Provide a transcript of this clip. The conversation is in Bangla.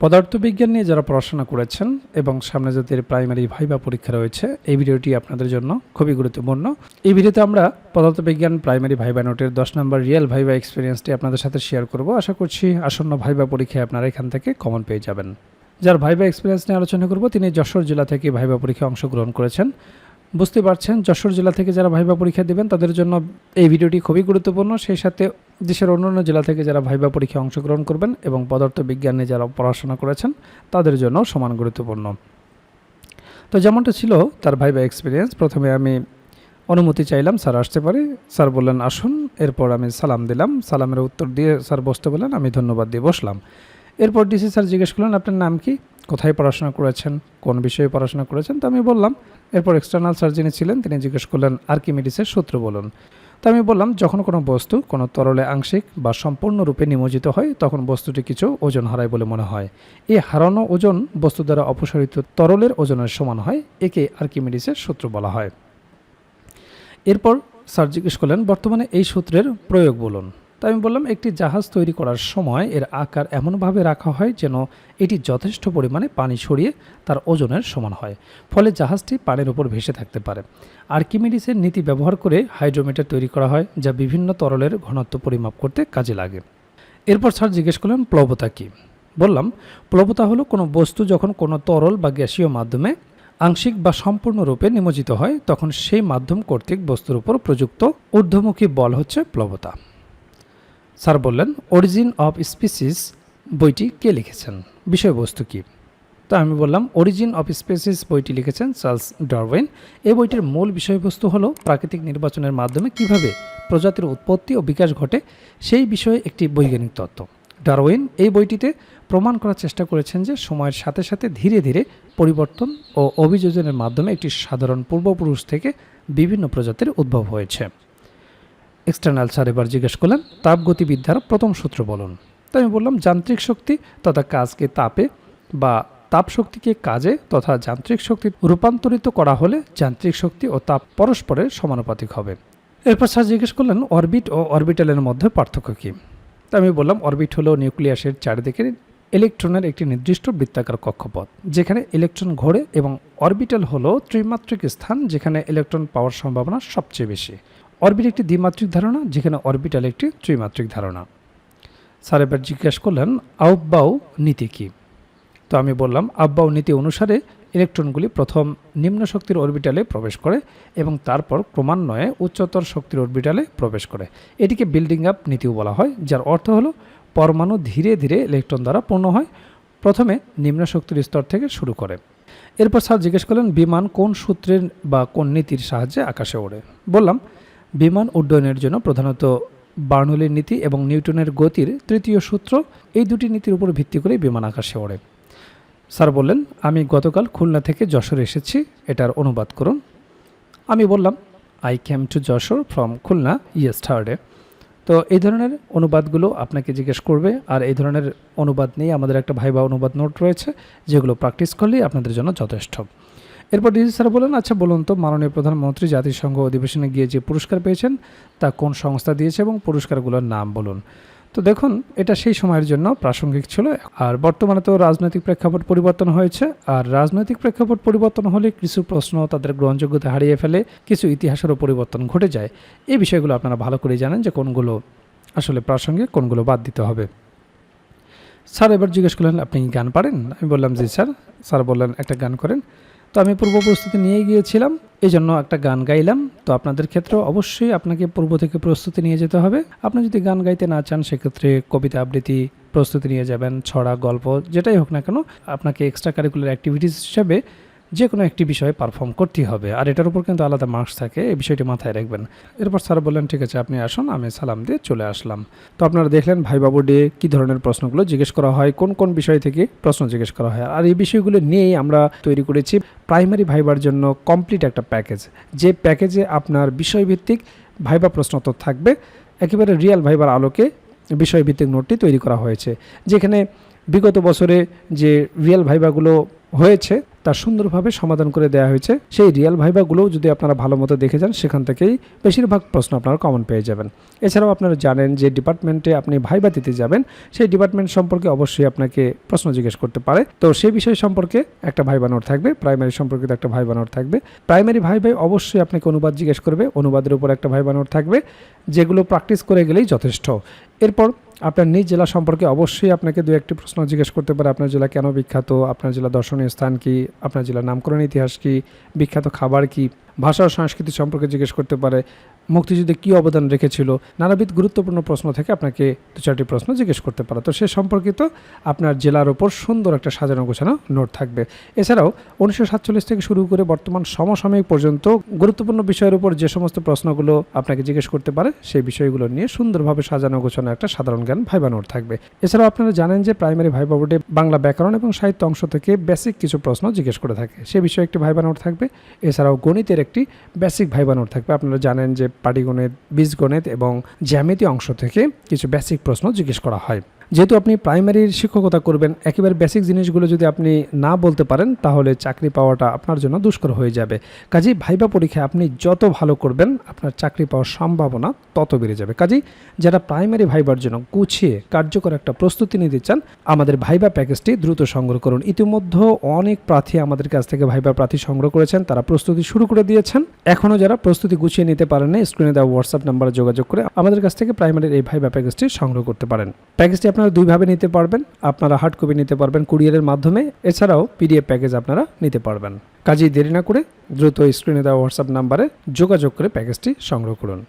পদার্থবিজ্ঞান নিয়ে যারা পড়াশোনা করেছেন এবং সামনে যাদের প্রাইমারি ভাইবা পরীক্ষা রয়েছে, এই ভিডিওটি আপনাদের জন্য খুবই গুরুত্বপূর্ণ। এই ভিডিওতে আমরা পদার্থবিজ্ঞান প্রাইমারি ভাইবা নোটের 10 নম্বর রিয়েল ভাইবা এক্সপিরিয়েন্সটি আপনাদের সাথে শেয়ার করব। আশা করছি আসন্ন ভাইবা পরীক্ষায় আপনারা এখান থেকে কমন পেয়ে যাবেন। যার ভাইবা এক্সপিরিয়েন্স নিয়ে আলোচনা করব, তিনি যশোর জেলা থেকে ভাইবা পরীক্ষায় অংশগ্রহণ করেছেন। বুঝতে পারছেন, যশোর জেলা থেকে যারা ভাইবা পরীক্ষা দেবেন তাদের জন্য এই ভিডিওটি খুবই গুরুত্বপূর্ণ। সেই সাথে দেশের অন্যান্য জেলা থেকে যারা ভাইবা পরীক্ষায় অংশগ্রহণ করবেন এবং পদার্থবিজ্ঞান নিয়ে যারা পড়াশোনা করেছেন তাদের জন্য সমান গুরুত্বপূর্ণ। তো যেমনটা ছিল তার ভাইবা এক্সপিরিয়েন্স, প্রথমে আমি অনুমতি চাইলাম, স্যার আসতে পারি। স্যার বললেন আসুন। এরপর আমি সালাম দিলাম, সালামের উত্তর দিয়ে স্যার বসতে বললেন, আমি ধন্যবাদ দিয়ে বসলাম। এরপর ডিসি স্যার জিজ্ঞেস করলেন, আপনার নাম কি, কোথায় পড়াশোনা করেছেন, কোন বিষয়ে পড়াশোনা করেছেন। তো আমি বললাম। এরপর এক্সটার্নাল স্যার যিনি ছিলেন তিনি জিজ্ঞেস করলেন, আর্কিমিডিসের সূত্র বলুন। তো আমি বললাম, যখন কোনো বস্তু কোনো তরলে আংশিক বা সম্পূর্ণরূপে নিমজ্জিত হয় তখন বস্তুটি কিছু ওজন হারায় বলে মনে হয়। এই হারানো ওজন বস্তু দ্বারা অপসারিত তরলের ওজনের সমান হয়, একে আর্কিমিডিসের সূত্র বলা হয়। এরপর স্যার জিজ্ঞেস করলেন, বর্তমানে এই সূত্রের প্রয়োগ বলুন। তাই আমি বললাম, একটি জাহাজ তৈরি করার সময় এর আকার এমনভাবে রাখা হয় যেন এটি যথেষ্ট পরিমাণে পানি সরিয়ে তার ওজনের সমান হয়, ফলে জাহাজটি পানির উপর ভেসে থাকতে পারে। আর্কিমিডিসের নীতি ব্যবহার করে হাইড্রোমিটার তৈরি করা হয়, যা বিভিন্ন তরলের ঘনত্ব পরিমাপ করতে কাজে লাগে। এরপর স্যার জিজ্ঞেস করলেন, প্লবতা কী। বললাম, প্লবতা হলো কোনো বস্তু যখন কোনো তরল বা গ্যাসীয় মাধ্যমে আংশিক বা সম্পূর্ণরূপে নিমজ্জিত হয় তখন সেই মাধ্যম কর্তৃক বস্তুর উপর প্রযুক্ত ঊর্ধ্বমুখী বল হচ্ছে প্লবতা। স্যার বললেন, অরিজিন অফ স্পিসিস বইটি কে লিখেছেন, বিষয়বস্তু কী। তো আমি বললাম, অরিজিন অফ স্পিসিস বইটি লিখেছেন চার্লস ডারউইন। এই বইটির মূল বিষয়বস্তু হলো প্রাকৃতিক নির্বাচনের মাধ্যমে কিভাবে প্রজাতির উৎপত্তি ও বিকাশ ঘটে সেই বিষয়ে একটি বৈজ্ঞানিক তত্ত্ব। ডারউইন এই বইটিতে প্রমাণ করার চেষ্টা করেছেন যে সময়ের সাথে সাথে ধীরে ধীরে পরিবর্তন ও অভিযোজনের মাধ্যমে একটি সাধারণ পূর্বপুরুষ থেকে বিভিন্ন প্রজাতির উদ্ভব হয়েছে। এক্সটার্নাল স্যার এবার জিজ্ঞেস করলেন, তাপগতিবিদ্যার প্রথম সূত্র বলুন। তো আমি বললাম, যান্ত্রিক শক্তি তথা কাজকে তাপে বা তাপ শক্তিকে কাজে তথা যান্ত্রিক শক্তি রূপান্তরিত করা হলে যান্ত্রিক শক্তি ও তাপ পরস্পরের সমানুপাতিক হবে। এরপর স্যার জিজ্ঞেস করলেন, অরবিট ও অরবিটালের মধ্যে পার্থক্য কী। তা আমি বললাম, অরবিট হলো নিউক্লিয়াসের চারিদিকে ইলেকট্রনের একটি নির্দিষ্ট বৃত্তাকার কক্ষপথ যেখানে ইলেকট্রন ঘোরে, এবং অরবিটাল হলো ত্রিমাত্রিক স্থান যেখানে ইলেকট্রন পাওয়ার সম্ভাবনা সবচেয়ে বেশি। অরবিট একটি দ্বিমাত্রিক ধারণা যেখানে অরবিটাল একটি ত্রিমাত্রিক ধারণা। স্যার এবার জিজ্ঞেস করলেন, আউফবাউ নীতি কী। তো আমি বললাম, আউফবাউ নীতি অনুসারে ইলেকট্রনগুলি প্রথম নিম্ন শক্তির অরবিটালে প্রবেশ করে এবং তারপর ক্রমান্বয়ে উচ্চতর শক্তির অরবিটালে প্রবেশ করে। এটিকে বিল্ডিং আপ নীতিও বলা হয়, যার অর্থ হলো পরমাণু ধীরে ধীরে ইলেকট্রন দ্বারা পূর্ণ হয়, প্রথমে নিম্ন শক্তির স্তর থেকে শুরু করে। এরপর স্যার জিজ্ঞেস করলেন, বিমান কোন সূত্রের বা কোন নীতির সাহায্যে আকাশে ওড়ে। বললাম, বিমান উড্ডয়নের জন্য প্রধানত বার্নৌলির নীতি এবং নিউটনের গতির তৃতীয় সূত্র, এই দুটি নীতির উপর ভিত্তি করে বিমান আকাশে ওড়ে। স্যার বললেন, আমি গতকাল খুলনা থেকে যশোরে এসেছি, এটার অনুবাদ করুন। আমি বললাম, I came to Jessore from Khulna yesterday. তো এই ধরনের অনুবাদগুলো আপনাকে জিজ্ঞেস করবে, আর এই ধরনের অনুবাদ নিয়ে আমাদের একটা ভাইবা অনুবাদ নোট রয়েছে যেগুলো প্র্যাকটিস করলেই আপনাদের জন্য যথেষ্ট। এরপর ডিসি স্যার বলেন, আচ্ছা বলুন তো, মাননীয় প্রধানমন্ত্রী জাতিসংঘ অধিবেশনে গিয়ে যে পুরস্কার পেয়েছেন তা কোন সংস্থা দিয়েছে এবং পুরস্কারগুলোর নাম বলুন। তো দেখুন, এটা সেই সময়ের জন্য প্রাসঙ্গিক ছিল। আর বর্তমানে তো রাজনৈতিক প্রেক্ষাপট পরিবর্তন হয়েছে, আর রাজনৈতিক প্রেক্ষাপট পরিবর্তন হলে কিছু প্রশ্ন তাদের গ্রহণযোগ্যতা হারিয়ে ফেলে, কিছু ইতিহাসেরও পরিবর্তন ঘটে যায়। এই বিষয়গুলো আপনারা ভালো করে জানেন যে কোনগুলো আসলে প্রাসঙ্গিক, কোনগুলো বাদ দিতে হবে। স্যার এবার জিজ্ঞেস করলেন, আপনি গান পারেন। আমি বললাম, জি স্যার। স্যার বললেন, একটা গান করেন। তো আমি পূর্ব প্রস্তুতি নিয়ে গিয়েছিলাম, এই জন্য একটা গান গাইলাম। তো আপনাদের ক্ষেত্রেও অবশ্যই আপনাকে পূর্ব থেকে প্রস্তুতি নিয়ে যেতে হবে। আপনি যদি গান গাইতে না চান সেক্ষেত্রে কবিতা আবৃত্তি প্রস্তুতি নিয়ে যাবেন, ছড়া, গল্প, যেটাই হোক না কেন আপনাকে এক্সট্রা কারিকুলার অ্যাক্টিভিটিস হিসেবে যে কোনো একটি বিষয়ে পারফর্ম করতেই হবে, আর এটার উপর কিন্তু আলাদা মার্কস থাকে, এই বিষয়টি মাথায় রাখবেন। এরপর স্যার বললেন, ঠিক আছে আপনি আসুন। আমি সালাম দিয়ে চলে আসলাম। তো আপনারা দেখলেন ভাইবা বোর্ডে কী ধরনের প্রশ্নগুলো জিজ্ঞেস করা হয়, কোন কোন বিষয় থেকে প্রশ্ন জিজ্ঞেস করা হয়, আর এই বিষয়গুলো নিয়েই আমরা তৈরি করেছি প্রাইমারি ভাইবার জন্য কমপ্লিট একটা প্যাকেজ, যে প্যাকেজে আপনার বিষয়ভিত্তিক ভাইবা প্রশ্ন তো থাকবে, একেবারে রিয়েল ভাইবার আলোকে বিষয়ভিত্তিক নোটটি তৈরি করা হয়েছে, যেখানে বিগত বছরে যে রিয়েল ভাইবাগুলো হয়েছে তা সুন্দরভাবে সমাধান করে দেওয়া হয়েছে। সেই রিয়েল ভাইভাগুলোও যদি আপনারা ভালো মতো দেখে যান, সেখান থেকেই বেশিরভাগ প্রশ্ন আপনারা কমন পেয়ে যাবেন। এছাড়াও আপনারা জানেন যে ডিপার্টমেন্টে আপনি ভাইভা দিতে যাবেন, সেই ডিপার্টমেন্ট সম্পর্কে অবশ্যই আপনাকে প্রশ্ন জিজ্ঞেস করতে পারে। তো সেই বিষয় সম্পর্কে একটা ভাইভা নোট থাকবে, প্রাইমারি সম্পর্কিত একটা ভাইভা নোট থাকবে। প্রাইমারি ভাইভাই অবশ্যই আপনাকে অনুবাদ জিজ্ঞেস করবে, অনুবাদের উপর একটা ভাইভা নোট থাকবে, যেগুলো প্র্যাকটিস করে গেলেই যথেষ্ট। এরপর আপনার নিজ জেলা সম্পর্কে অবশ্যই আপনাকে দু একটি প্রশ্ন জিজ্ঞেস করতে পারে। আপনার জেলা কেন বিখ্যাত, আপনার জেলা দর্শনীয় স্থান কি, আপনার জেলার নামকরণ ইতিহাস কি, বিখ্যাত খাবার কি, ভাষা ও সংস্কৃতি সম্পর্কে জিজ্ঞেস করতে পারে, মুক্তিযুদ্ধে কী অবদান রেখেছিল, নানাবিধ গুরুত্বপূর্ণ প্রশ্ন থেকে আপনাকে দু চারটি প্রশ্ন জিজ্ঞেস করতে পারে। তো সে সম্পর্কিত আপনার জেলার ওপর সুন্দর একটা সাজানো গোছানো নোট থাকবে। এছাড়াও 1947 থেকে শুরু করে বর্তমান সমসাময়িক পর্যন্ত গুরুত্বপূর্ণ বিষয়ের উপর যে সমস্ত প্রশ্নগুলো আপনাকে জিজ্ঞেস করতে পারে, সেই বিষয়গুলো নিয়ে সুন্দরভাবে সাজানো গোছানো একটা সাধারণ জ্ঞান ভাইভা নোট থাকবে। এছাড়াও আপনারা জানেন যে প্রাইমারি ভাইভা বোর্ডে বাংলা ব্যাকরণ এবং সাহিত্য অংশ থেকে বেসিক কিছু প্রশ্ন জিজ্ঞেস করে থাকে, সে বিষয়ে একটি ভাইভা নোট থাকবে। এছাড়াও গণিতের একটি বেসিক ভাইভা নোট থাকবে। আপনারা জানেন যে পাটিগণিত, বীজগণিত এবং জ্যামিতি অংশ থেকে কিছু বেসিক প্রশ্ন জিজ্ঞেস করা হয়। যেহেতু আপনি প্রাইমারির শিক্ষকতা করবেন, একেবারে বেসিক জিনিসগুলো যদি আপনি না বলতে পারেন, তাহলে চাকরি পাওয়াটা আপনার জন্য দুষ্কর হয়ে যাবে। কাজেই ভাইভা পরীক্ষায় আপনি যত ভালো করবেন, আপনার চাকরি পাওয়ার সম্ভাবনা তত বেড়ে যাবে। কাজেই যারা প্রাইমারি ভাইবার জন্য গুছিয়ে কার্যকর একটা প্রস্তুতি নিতে চান, আমাদের ভাইভা প্যাকেজটি দ্রুত সংগ্রহ করুন। ইতিমধ্যে অনেক প্রার্থী আমাদের কাছ থেকে ভাইভা প্রার্থী সংগ্রহ করেছেন, তারা প্রস্তুতি শুরু করে দিয়েছেন। এখনও যারা প্রস্তুতি গুছিয়ে নিতে পারেন না, স্ক্রিনে দেওয়া হোয়াটসঅ্যাপ নাম্বারে যোগাযোগ করে আমাদের কাছ থেকে প্রাইমারির এই ভাইভা প্যাকেজটি সংগ্রহ করতে পারেন। প্যাকেজটি আপনারা দুইভাবে নিতে পারবেন, আপনারা হার্ড কপি নিতে পারবেন কুরিয়ারের মাধ্যমে, এছাড়াও পিডিএফ প্যাকেজ আপনারা নিতে পারবেন। কাজেই দেরি না করে দ্রুত স্ক্রিনে দেওয়া হোয়াটসঅ্যাপ নাম্বারে যোগাযোগ করে প্যাকেজটি সংগ্রহ করুন।